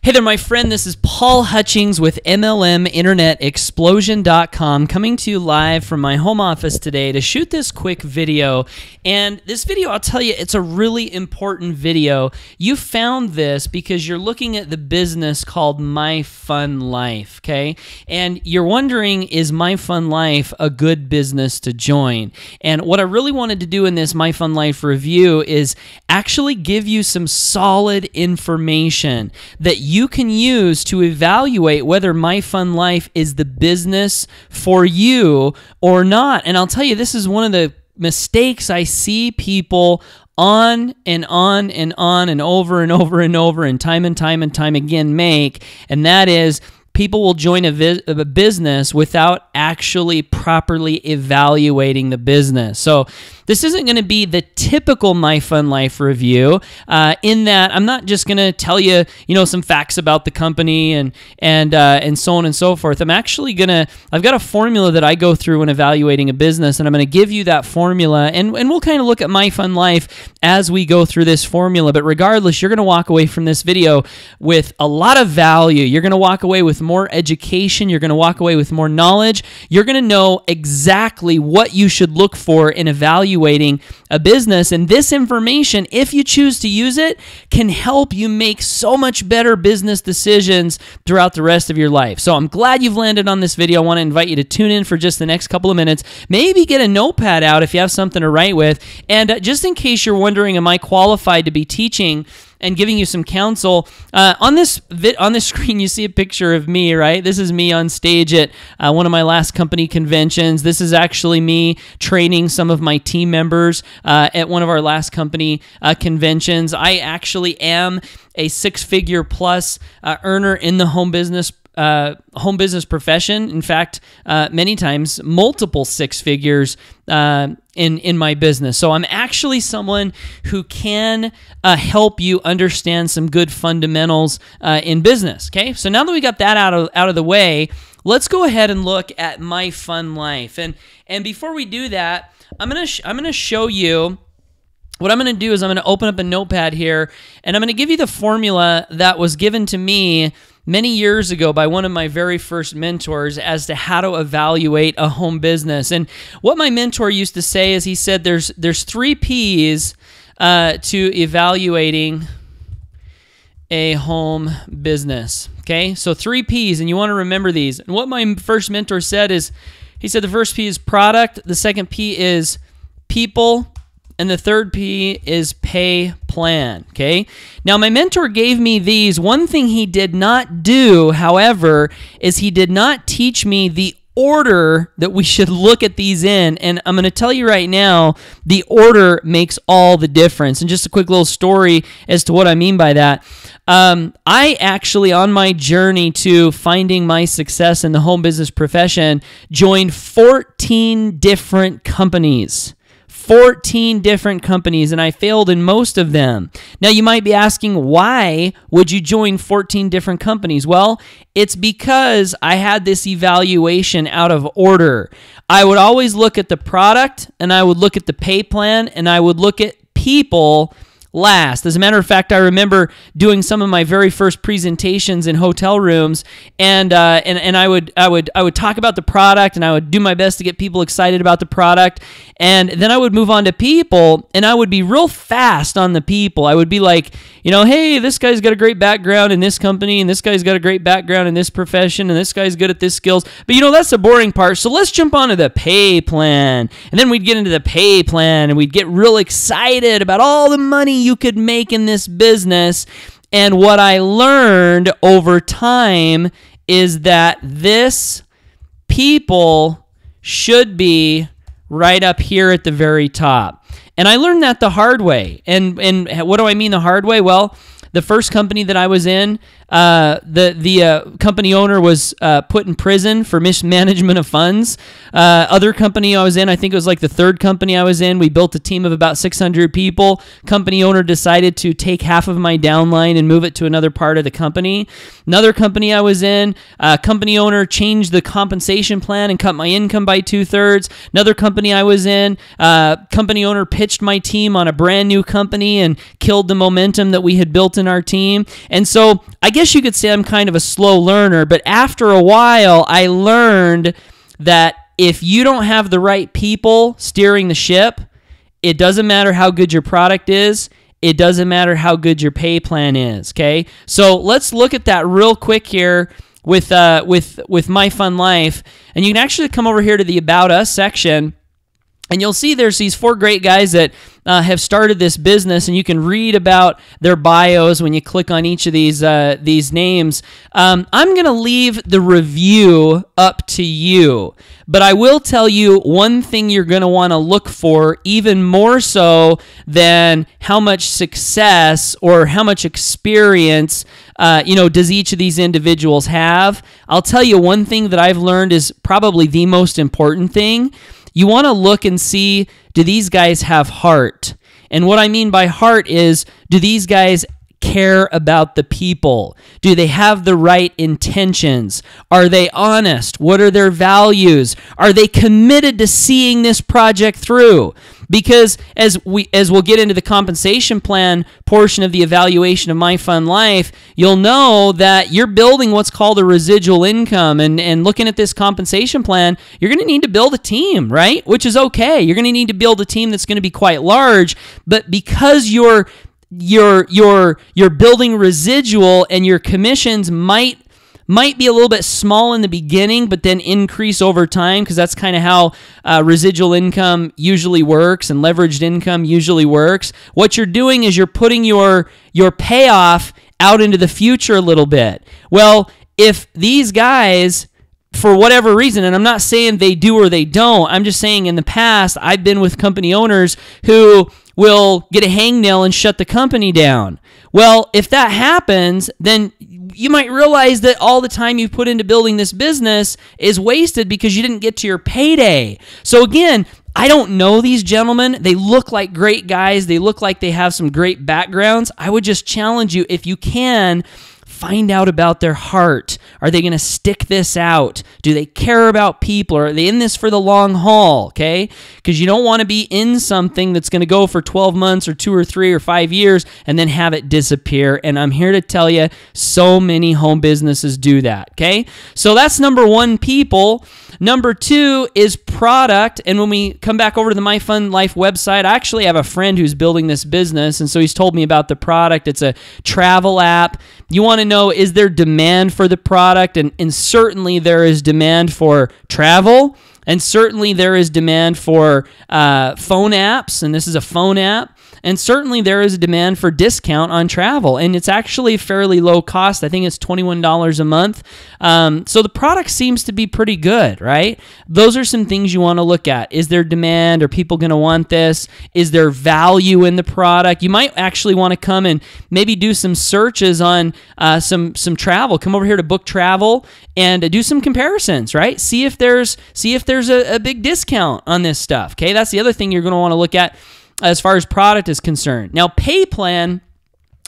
Hey there, my friend. This is Paul Hutchings with MLMInternetExplosion.com coming to you live from my home office today to shoot this quick video. And this video, I'll tell you, it's a really important video. You found this because you're looking at the business called My Fun Life, okay? And you're wondering, is My Fun Life a good business to join? And what I really wanted to do in this My Fun Life review is actually give you some solid information that you can use to evaluate whether My Fun Life is the business for you or not. And I'll tell you, this is one of the mistakes I see people on and on and on and over and over and over and time again make, and that is people will join a business without actually properly evaluating the business. So this isn't going to be the typical My Fun Life review in that I'm not just going to tell you, some facts about the company and so on and so forth. I'm actually I've got a formula that I go through when evaluating a business, and I'm going to give you that formula, and we'll kind of look at My Fun Life as we go through this formula. But regardless, you're going to walk away from this video with a lot of value. You're going to walk away with more education. You're going to walk away with more knowledge. You're going to know exactly what you should look for in evaluating a business. And this information, if you choose to use it, can help you make so much better business decisions throughout the rest of your life. So I'm glad you've landed on this video. I want to invite you to tune in for just the next couple of minutes. Maybe get a notepad out if you have something to write with. And just in case you're wondering, am I qualified to be teaching and giving you some counsel, on this screen you see a picture of me, right? This is me on stage at one of my last company conventions. This is actually me training some of my team members at one of our last company conventions. I actually am a six-figure plus earner in the home business profession. In fact, many times multiple six figures in my business. So I'm actually someone who can help you understand some good fundamentals in business. Okay, so now that we got that out of the way, let's go ahead and look at My Fun Life. And before we do that, I'm gonna show you. What I'm going to do is I'm going to open up a notepad here, and I'm going to give you the formula that was given to me many years ago by one of my very first mentors as to how to evaluate a home business. And what my mentor used to say is, he said there's 3 P's to evaluating a home business. Okay, so 3 P's, and you want to remember these. And what my first mentor said is, he said the first P is product, the second P is people, and the third P is pay plan, okay? Now, my mentor gave me these. One thing he did not do, however, is he did not teach me the order that we should look at these in. And I'm going to tell you right now, the order makes all the difference. And just a quick little story as to what I mean by that. I actually, on my journey to finding my success in the home business profession, joined 14 different companies. 14 different companies, and I failed in most of them. Now, you might be asking, why would you join 14 different companies? Well, it's because I had this evaluation out of order. I would always look at the product, and I would look at the pay plan, and I would look at people last. As a matter of fact, I remember doing some of my very first presentations in hotel rooms, and I would talk about the product, and I would do my best to get people excited about the product, and then I would move on to people, and I would be real fast on the people. I would be like, hey, this guy's got a great background in this company, and this guy's got a great background in this profession, and this guy's good at this skills, but that's the boring part, so let's jump onto the pay plan. And then we'd get into the pay plan, and we'd get real excited about all the money you could make in this business. And what I learned over time is that this people should be right up here at the very top. And I learned that the hard way. And what do I mean the hard way? Well, the first company that I was in, the company owner was put in prison for mismanagement of funds. Other company I was in, I think it was like the third company I was in, we built a team of about 600 people. Company owner decided to take half of my downline and move it to another part of the company. Another company I was in, company owner changed the compensation plan and cut my income by 2/3. Another company I was in, company owner pitched my team on a brand new company and killed the momentum that we had built in our team. And so I get guess you could say I'm kind of a slow learner, but after a while, I learned that if you don't have the right people steering the ship, it doesn't matter how good your product is. It doesn't matter how good your pay plan is, okay? So let's look at that real quick here with My Fun Life. And you can actually come over here to the About Us section, and you'll see there's these 4 great guys that have started this business, and you can read about their bios when you click on each of these names. I'm going to leave the review up to you, but I will tell you one thing you're going to want to look for even more so than how much success or how much experience does each of these individuals have. I'll tell you one thing that I've learned is probably the most important thing. You want to look and see, do these guys have heart? And what I mean by heart is, do these guys care about the people? Do they have the right intentions? Are they honest? What are their values? Are they committed to seeing this project through? Because as we'll get into the compensation plan portion of the evaluation of My Fun Life, you'll know that you're building what's called a residual income. And looking at this compensation plan, you're going to need to build a team, right? Which is okay. You're going to need to build a team that's going to be quite large. But because you're building residual and your commissions might be a little bit small in the beginning, but then increase over time, because that's kind of how residual income usually works and leveraged income usually works. What you're doing is you're putting your payoff out into the future a little bit. Well, if these guys, for whatever reason, and I'm not saying they do or they don't, I'm just saying in the past, I've been with company owners who will get a hangnail and shut the company down. Well, if that happens, then you might realize that all the time you put into building this business is wasted because you didn't get to your payday. So again, I don't know these gentlemen. They look like great guys. They look like they have some great backgrounds. I would just challenge you, if you can, find out about their heart. Are they going to stick this out? Do they care about people? Or are they in this for the long haul? Okay? Because you don't want to be in something that's going to go for 12 months or 2 or 3 or 5 years and then have it disappear. And I'm here to tell you, so many home businesses do that. Okay? So that's number 1, people. Number 2 is product. And when we come back over to the My Fun Life website, I actually have a friend who's building this business, and so he's told me about the product. It's a travel app. You want to know, is there demand for the product? And certainly there is demand for travel, and certainly there is demand for phone apps, and this is a phone app. And certainly there is a demand for discount on travel, and it's actually fairly low cost. I think it's $21 a month. So the product seems to be pretty good, right? Those are some things you want to look at. Is there demand? Are people going to want this? Is there value in the product? You might actually want to come and maybe do some searches on some travel. Come over here to Book Travel and do some comparisons, right? See if there's a big discount on this stuff. Okay, that's the other thing you're going to want to look at as far as product is concerned. Now, pay plan,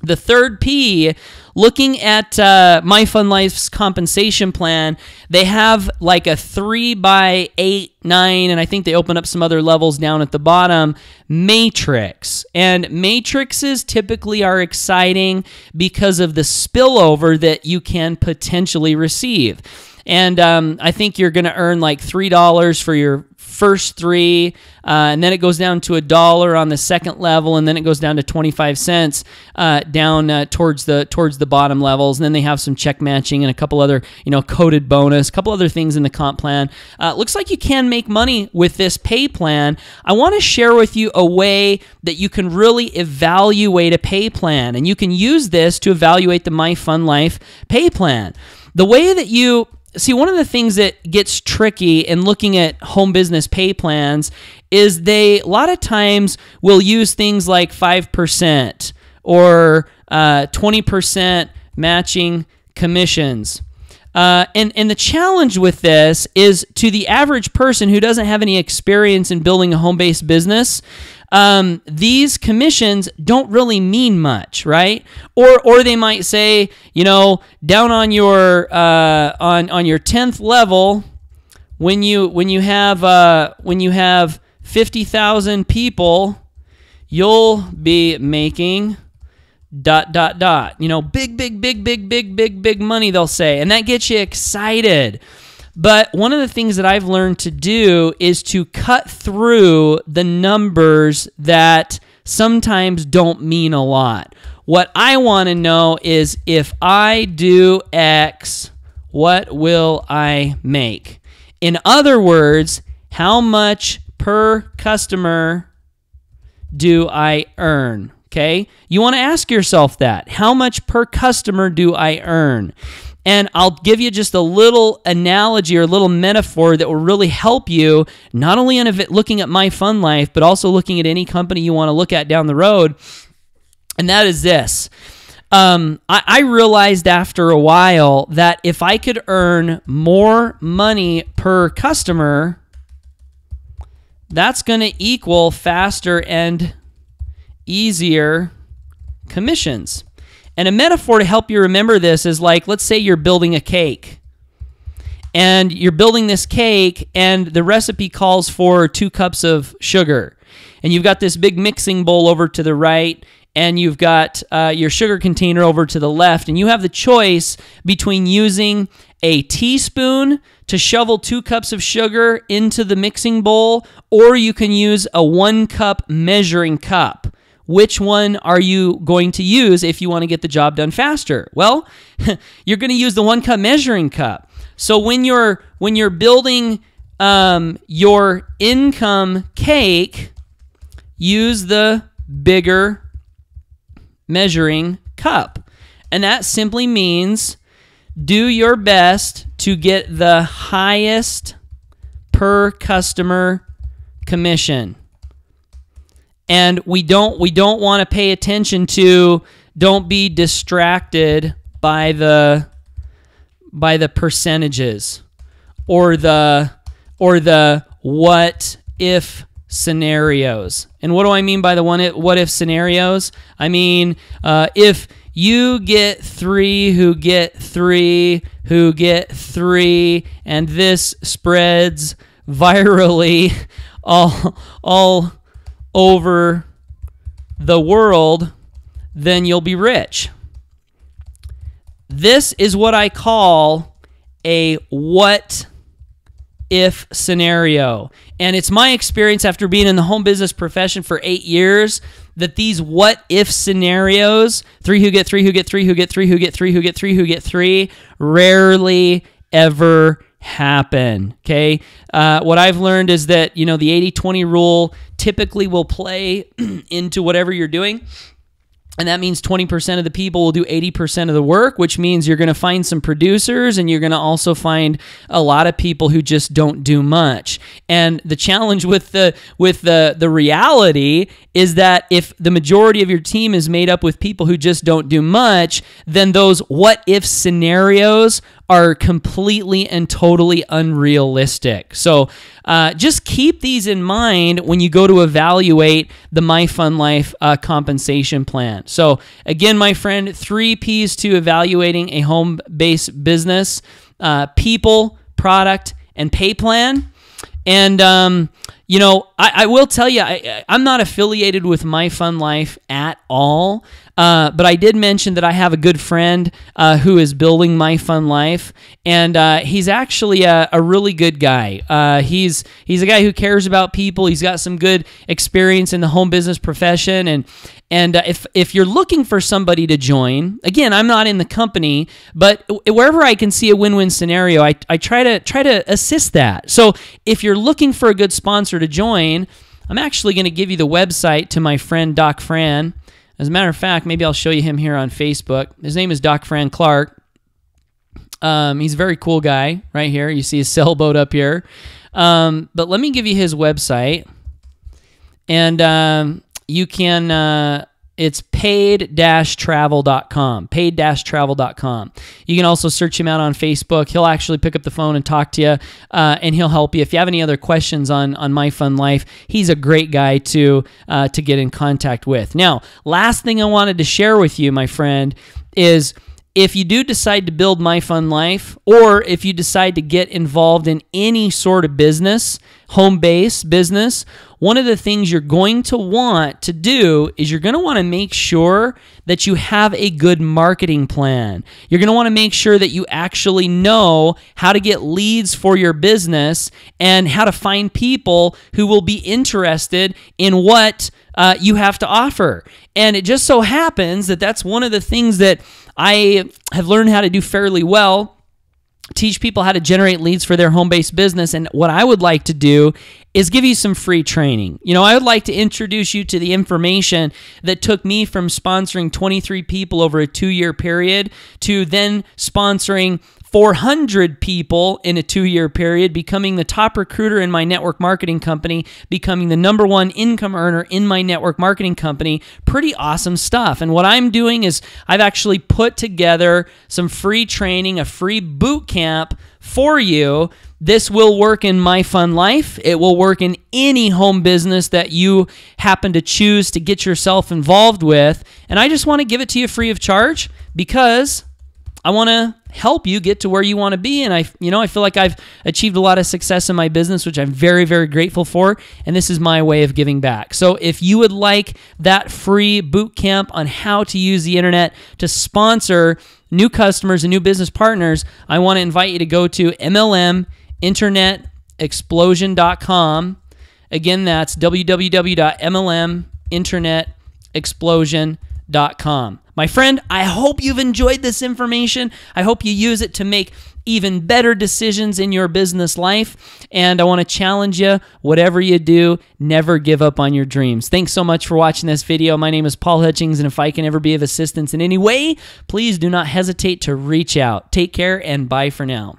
the third P, looking at My Fun Life's compensation plan, they have like a 3x8, 9, and I think they open up some other levels down at the bottom, matrix. And matrices typically are exciting because of the spillover that you can potentially receive. And I think you're going to earn like $3 for your first 3, and then it goes down to $1 on the second level, and then it goes down to 25 cents down towards the bottom levels. And then they have some check matching and a couple other, coded bonus, a couple other things in the comp plan. Looks like you can make money with this pay plan. I want to share with you a way that you can really evaluate a pay plan, and you can use this to evaluate the My Fun Life pay plan. The way that you see, one of the things that gets tricky in looking at home business pay plans is they a lot of times will use things like 5% or 20% matching commissions. And the challenge with this is, to the average person who doesn't have any experience in building a home-based business, these commissions don't really mean much, right? Or they might say, down on your 10th level, when you have 50,000 people, you'll be making ... You know, big money, they'll say. And that gets you excited. But one of the things that I've learned to do is to cut through the numbers that sometimes don't mean a lot. What I want to know is, if I do X, what will I make? In other words, how much per customer do I earn? Okay? You want to ask yourself that. How much per customer do I earn? And I'll give you just a little analogy or a little metaphor that will really help you, not only in looking at My Fun Life, but also looking at any company you want to look at down the road. And that is this. I realized after a while that if I could earn more money per customer, that's going to equal faster and easier commissions. And a metaphor to help you remember this is like, let's say you're building a cake. And you're building this cake, and the recipe calls for 2 cups of sugar. And you've got this big mixing bowl over to the right, and you've got your sugar container over to the left, and you have the choice between using a teaspoon to shovel 2 cups of sugar into the mixing bowl, or you can use a 1-cup measuring cup. Which one are you going to use if you want to get the job done faster? Well, you're going to use the 1-cup measuring cup. So when you're building your income cake, use the bigger measuring cup. And that simply means do your best to get the highest per customer commission. And we don't want to pay attention to, don't be distracted by the percentages or the what if scenarios. And what do I mean by the what if scenarios? I mean, if you get 3 who get 3 who get 3, and this spreads virally all over the world, then you'll be rich. This is what I call a what if scenario. And it's my experience after being in the home business profession for 8 years that these what if scenarios, 3 who get 3 who get 3 who get 3 who get 3 who get 3 who get 3, rarely ever happen. Okay. What I've learned is that, the 80-20 rule typically will play into whatever you're doing. And that means 20% of the people will do 80% of the work, which means you're going to find some producers, and you're going to also find a lot of people who just don't do much. And the challenge with the reality is that if the majority of your team is made up with people who just don't do much, then those what if scenarios are completely and totally unrealistic. So just keep these in mind when you go to evaluate the My Fun Life compensation plan. So again, my friend, 3 P's to evaluating a home-based business: people, product, and pay plan. And I will tell you, I'm not affiliated with My Fun Life at all. But I did mention that I have a good friend who is building My Fun Life, and he's actually a really good guy. He's a guy who cares about people. He's got some good experience in the home business profession, and if you're looking for somebody to join, again, I'm not in the company, but wherever I can see a win-win scenario, I try to assist that. So if you're looking for a good sponsor to join, I'm actually going to give you the website to my friend Doc Fran. As a matter of fact, maybe I'll show you him here on Facebook. His name is Doc Fran Clark. He's a very cool guy right here. You see his sailboat up here. But let me give you his website. And you can... it's paid-travel.com, paid-travel.com. You can also search him out on Facebook. He'll actually pick up the phone and talk to you, and he'll help you. If you have any other questions on My Fun Life, he's a great guy to get in contact with. Now, last thing I wanted to share with you, my friend, is if you do decide to build My Fun Life, or if you decide to get involved in any sort of business, home-based business, one of the things you're going to want to do is you're going to want to make sure that you have a good marketing plan. You're going to want to make sure that you actually know how to get leads for your business and how to find people who will be interested in what you have to offer. And it just so happens that that's one of the things that I have learned how to do fairly well, teach people how to generate leads for their home-based business. And what I would like to do is give you some free training. You know, I would like to introduce you to the information that took me from sponsoring 23 people over a 2-year period to then sponsoring 400 people in a 2-year period, becoming the top recruiter in my network marketing company, becoming the #1 income earner in my network marketing company. Pretty awesome stuff. And what I'm doing is I've actually put together some free training, a free boot camp for you. This will work in My Fun Life. It will work in any home business that you happen to choose to get yourself involved with. And I just want to give it to you free of charge because I want to help you get to where you want to be. And I feel like I've achieved a lot of success in my business, which I'm very, very grateful for. And this is my way of giving back. So if you would like that free boot camp on how to use the internet to sponsor new customers and new business partners, I want to invite you to go to MLMinternetexplosion.com. Again, that's www.mlminternetexplosion.com. My friend, I hope you've enjoyed this information. I hope you use it to make even better decisions in your business life. And I want to challenge you, whatever you do, never give up on your dreams. Thanks so much for watching this video. My name is Paul Hutchings, and if I can ever be of assistance in any way, please do not hesitate to reach out. Take care, and bye for now.